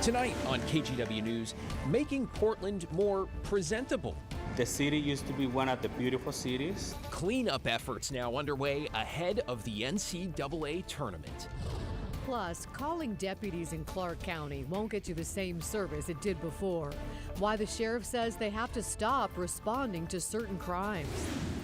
Tonight on KGW News, making Portland more presentable. The city used to be one of the beautiful cities. Cleanup efforts now underway ahead of the NCAA tournament. Plus, calling deputies in Clark County won't get you the same service it did before. Why the sheriff says they have to stop responding to certain crimes.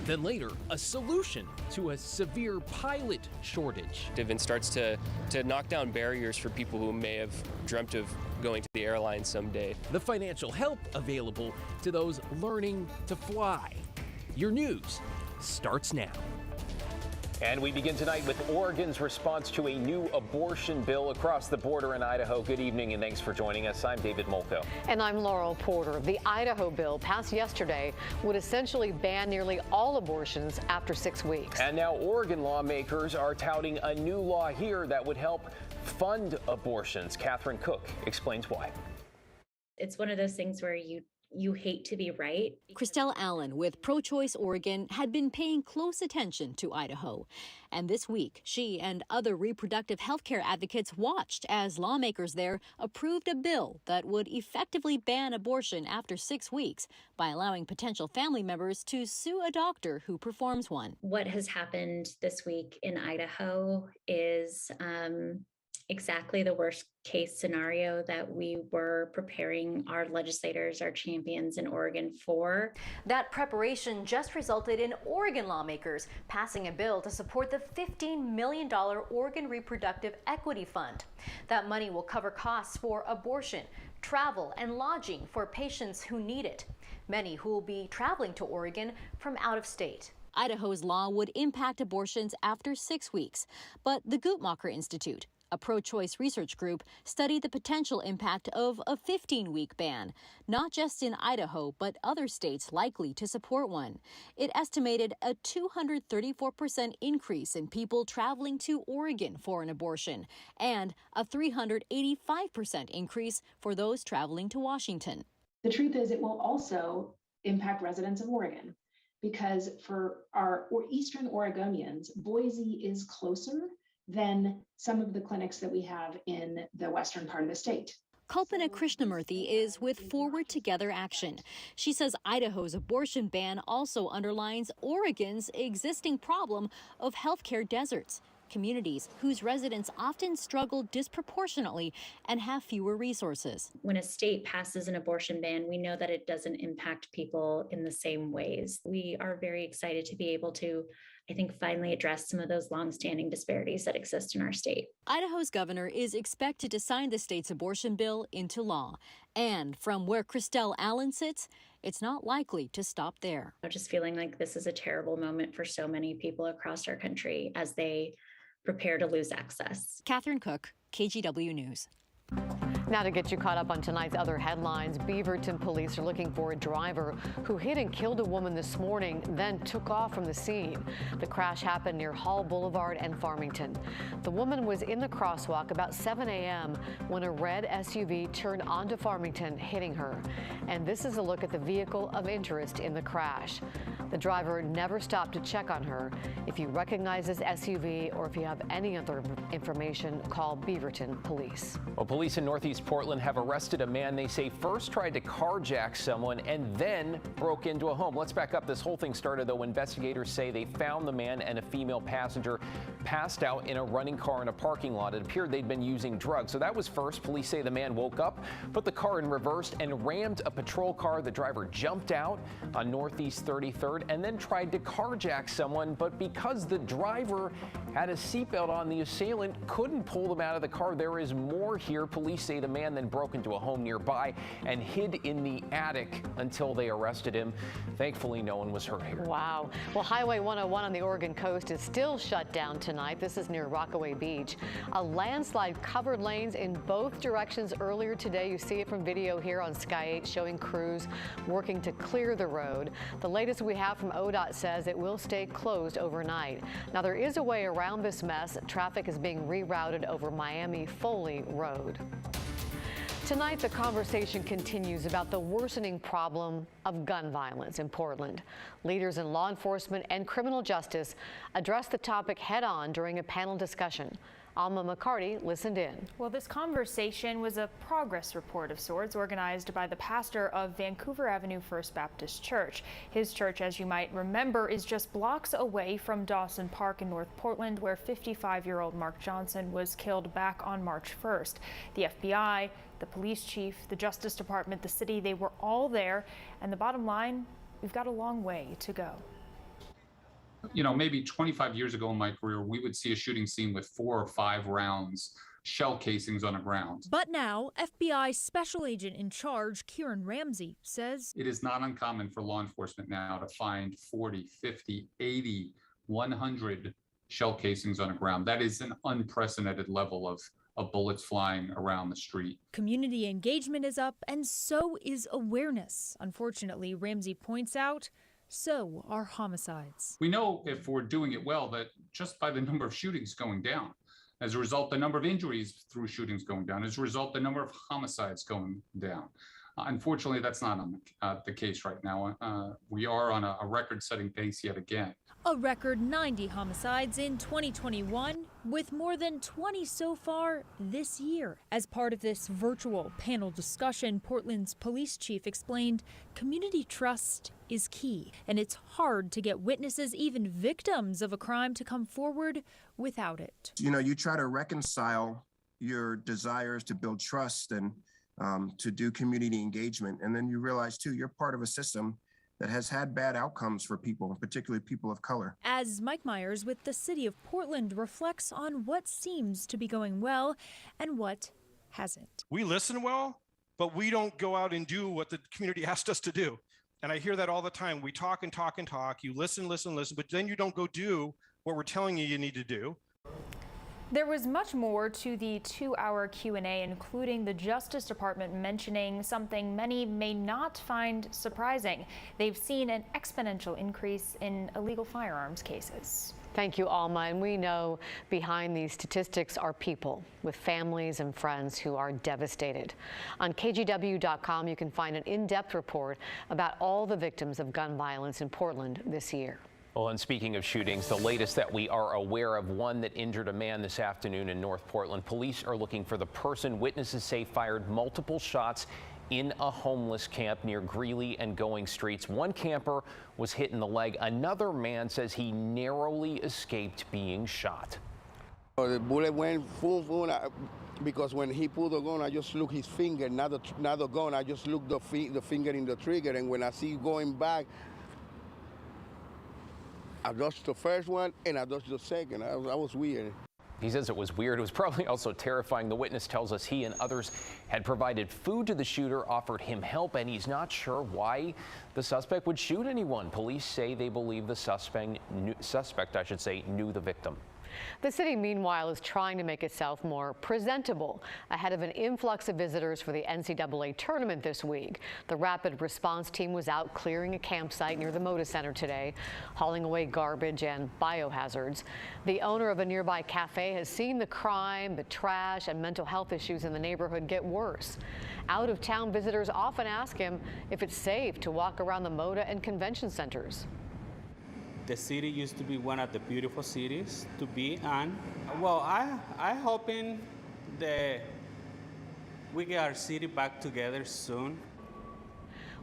Then later, a solution to a severe pilot shortage. Divin starts to knock down barriers for people who may have dreamt of going to the airline someday. The financial help available to those learning to fly. Your news starts now. And we begin tonight with Oregon's response to a new abortion bill across the border in Idaho. Good evening and thanks for joining us. I'm David Molko. And I'm Laurel Porter. The Idaho bill passed yesterday would essentially ban nearly all abortions after 6 weeks. And now Oregon lawmakers are touting a new law here that would help fund abortions. Catherine Cook explains why. It's one of those things where you hate to be right. Christelle Allen with Pro-Choice Oregon had been paying close attention to Idaho. And this week, she and other reproductive health care advocates watched as lawmakers there approved a bill that would effectively ban abortion after 6 weeks by allowing potential family members to sue a doctor who performs one. What has happened this week in Idaho is exactly the worst case scenario that we were preparing our legislators, our champions in Oregon for. That preparation just resulted in Oregon lawmakers passing a bill to support the $15 million Oregon Reproductive Equity Fund. That money will cover costs for abortion, travel, and lodging for patients who need it, many who will be traveling to Oregon from out of state. Idaho's law would impact abortions after 6 weeks, but the Guttmacher Institute, a pro-choice research group, studied the potential impact of a 15-week ban, not just in Idaho, but other states likely to support one. It estimated a 234% increase in people traveling to Oregon for an abortion and a 385% increase for those traveling to Washington. The truth is it will also impact residents of Oregon because for our Eastern Oregonians, Boise is closer than some of the clinics that we have in the western part of the state. Kalpana Krishnamurthy is with Forward Together Action. She says Idaho's abortion ban also underlines Oregon's existing problem of healthcare deserts, communities whose residents often struggle disproportionately and have fewer resources. When a state passes an abortion ban, we know that it doesn't impact people in the same ways. We are very excited to be able to, I think, finally address some of those longstanding disparities that exist in our state. Idaho's governor is expected to sign the state's abortion bill into law. And from where Christelle Allen sits, it's not likely to stop there. I'm just feeling like this is a terrible moment for so many people across our country as they prepare to lose access. Catherine Cook, KGW News. Now to get you caught up on tonight's other headlines, Beaverton police are looking for a driver who hit and killed a woman this morning, then took off from the scene. The crash happened near Hall Boulevard and Farmington. The woman was in the crosswalk about 7 a.m. when a red SUV turned onto Farmington, hitting her. And this is a look at the vehicle of interest in the crash. The driver never stopped to check on her. If you recognize this SUV or if you have any other information, call Beaverton Police. Well, police in Northeast Portland have arrested a man they say first tried to carjack someone and then broke into a home. Let's back up. This whole thing started, though, investigators say they found the man and a female passenger passed out in a running car in a parking lot. It appeared they'd been using drugs. So that was first. Police say the man woke up, put the car in reverse, and rammed a patrol car. The driver jumped out on Northeast 33rd and then tried to carjack someone. But because the driver had a seatbelt on, the assailant couldn't pull them out of the car. There is more here. Police say the man then broke into a home nearby and hid in the attic until they arrested him. Thankfully, no one was hurt here. Wow. Well, Highway 101 on the Oregon coast is still shut down tonight. This is near Rockaway Beach. A landslide covered lanes in both directions earlier today. You see it from video here on Sky 8 showing crews working to clear the road. The latest we have from ODOT says it will stay closed overnight. Now, there is a way around this mess. Traffic is being rerouted over Miami Foley Road. Tonight, the conversation continues about the worsening problem of gun violence in Portland. Leaders in law enforcement and criminal justice addressed the topic head-on during a panel discussion. Alma McCarty listened in. Well, this conversation was a progress report of sorts organized by the pastor of Vancouver Avenue First Baptist Church. His church, as you might remember, is just blocks away from Dawson Park in North Portland, where 55-year-old Mark Johnson was killed back on March 1st. The FBI, the police chief, the Justice Department, the city, they were all there. And the bottom line, we've got a long way to go. You know, maybe 25 years ago in my career, we would see a shooting scene with 4 or 5 rounds, shell casings on the ground. But now, FBI Special Agent in Charge, Kieran Ramsey, says it is not uncommon for law enforcement now to find 40, 50, 80, 100 shell casings on the ground. That is an unprecedented level of bullets flying around the street. Community engagement is up, and so is awareness. Unfortunately, Ramsey points out, so are homicides. We know if we're doing it well that just by the number of shootings going down, as a result, the number of injuries through shootings going down, as a result, the number of homicides going down. Unfortunately, that's not the case right now. We are on a record-setting pace yet again. A record 90 homicides in 2021, with more than 20 so far this year. As part of this virtual panel discussion, Portland's police chief explained community trust is key, and it's hard to get witnesses, even victims of a crime, to come forward without it. You know, you try to reconcile your desires to build trust and to do community engagement, and then you realize, too, you're part of a system that has had bad outcomes for people, particularly people of color. As Mike Myers with the City of Portland reflects on what seems to be going well and what hasn't. We listen well, but we don't go out and do what the community asked us to do. And I hear that all the time. We talk and talk and talk. You listen, but then you don't go do what we're telling you need to do. There was much more to the 2-hour Q&A, including the Justice Department mentioning something many may not find surprising. They've seen an exponential increase in illegal firearms cases. Thank you, Alma. And we know behind these statistics are people with families and friends who are devastated. On KGW.com, you can find an in-depth report about all the victims of gun violence in Portland this year. Well, and speaking of shootings, the latest that we are aware of, one that injured a man this afternoon in North Portland. Police are looking for the person witnesses say fired multiple shots in a homeless camp near Greeley and Going Streets. One camper was hit in the leg. Another man says he narrowly escaped being shot. The bullet went boom, boom, because when he pulled the gun, I just looked his finger, not the gun. I just looked the finger in the trigger, and when I see going back, I dodged the first one and I dodged the second. I was weird. He says it was weird. It was probably also terrifying. The witness tells us he and others had provided food to the shooter, offered him help, and he's not sure why the suspect would shoot anyone. Police say they believe the suspect, knew the victim. The city, meanwhile, is trying to make itself more presentable ahead of an influx of visitors for the NCAA tournament this week. The rapid response team was out clearing a campsite near the Moda Center today, hauling away garbage and biohazards. The owner of a nearby cafe has seen the crime, the trash, and mental health issues in the neighborhood get worse. Out-of-town visitors often ask him if it's safe to walk around the Moda and convention centers. The city used to be one of the beautiful cities to be on. Well, I hoping that we get our city back together soon.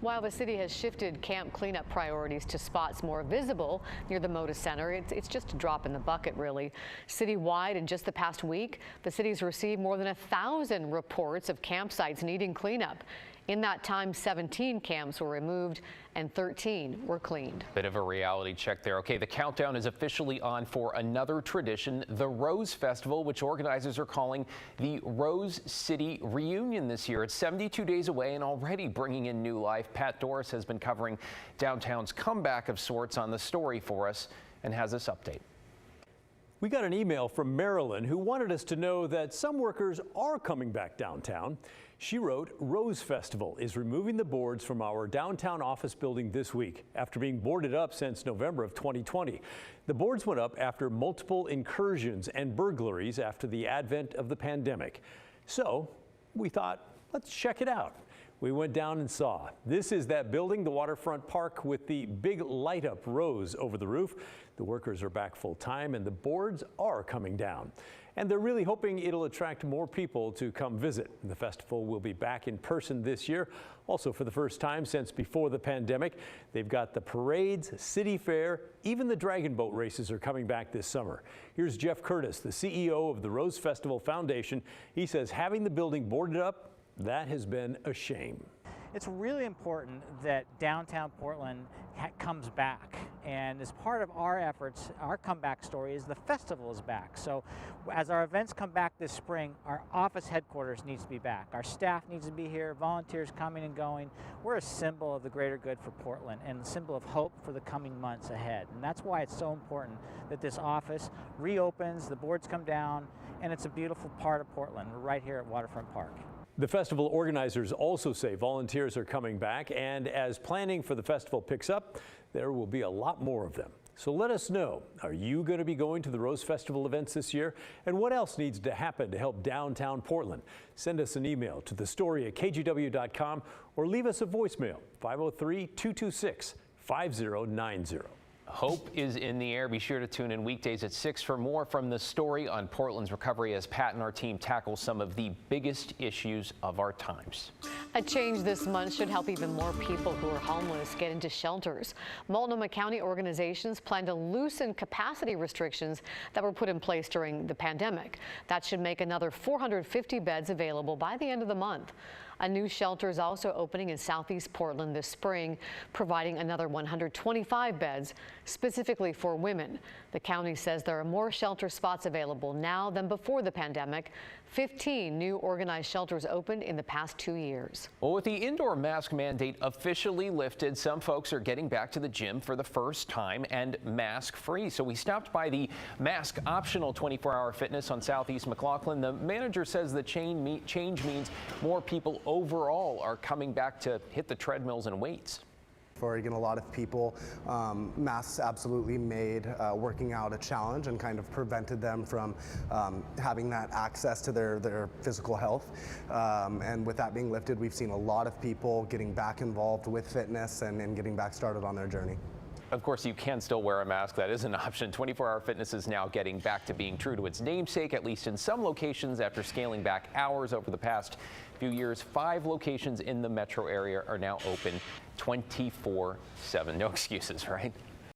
While the city has shifted camp cleanup priorities to spots more visible near the Moda Center, it's just a drop in the bucket, really. Citywide, in just the past week, the city's received more than 1,000 reports of campsites needing cleanup. In that time, 17 camps were removed and 13 were cleaned. Bit of a reality check there. Okay, the countdown is officially on for another tradition, the Rose Festival, which organizers are calling the Rose City Reunion this year. It's 72 days away and already bringing in new life. Pat Doris has been covering downtown's comeback of sorts on the story for us and has this update. We got an email from Marilyn who wanted us to know that some workers are coming back downtown. She wrote, Rose Festival is removing the boards from our downtown office building this week after being boarded up since November of 2020. The boards went up after multiple incursions and burglaries after the advent of the pandemic. So we thought, let's check it out. We went down and saw. This is that building, the waterfront park with the big light up rose over the roof. The workers are back full time and the boards are coming down. and they're really hoping it'll attract more people to come visit. The festival will be back in person this year, also for the first time since before the pandemic. They've got the parades, city fair, even the dragon boat races are coming back this summer. Here's Jeff Curtis, the CEO of the Rose Festival Foundation. He says having the building boarded up, that has been a shame. It's really important that downtown Portland comes back, and as part of our efforts, our comeback story is the festival is back. So as our events come back this spring, our office headquarters needs to be back. Our staff needs to be here, volunteers coming and going. We're a symbol of the greater good for Portland and a symbol of hope for the coming months ahead. And that's why it's so important that this office reopens, the boards come down, and it's a beautiful part of Portland. We're right here at Waterfront Park. The festival organizers also say volunteers are coming back, and as planning for the festival picks up, there will be a lot more of them. So let us know, are you going to be going to the Rose Festival events this year? And what else needs to happen to help downtown Portland? Send us an email to thestory@kgw.com or leave us a voicemail, 503-226-5090. Hope is in the air. Be sure to tune in weekdays at 6 for more from The Story on Portland's recovery as Pat and our team tackle some of the biggest issues of our times. A change this month should help even more people who are homeless get into shelters. Multnomah County organizations plan to loosen capacity restrictions that were put in place during the pandemic. That should make another 450 beds available by the end of the month. A new shelter is also opening in Southeast Portland this spring, providing another 125 beds specifically for women. The county says there are more shelter spots available now than before the pandemic. 15 new organized shelters opened in the past 2 years. Well, with the indoor mask mandate officially lifted, some folks are getting back to the gym for the first time and mask-free. So we stopped by the mask optional 24-hour fitness on Southeast McLaughlin. The manager says the change means more people overall are coming back to hit the treadmills and weights. For Oregon, a lot of people, masks absolutely made working out a challenge and kind of prevented them from having that access to their physical health. And with that being lifted, we've seen a lot of people getting back involved with fitness and getting back started on their journey. Of course, you can still wear a mask. That is an option. 24-hour fitness is now getting back to being true to its namesake, at least in some locations, after scaling back hours over the past few years. 5 locations in the metro area are now open 24/7. No excuses, right?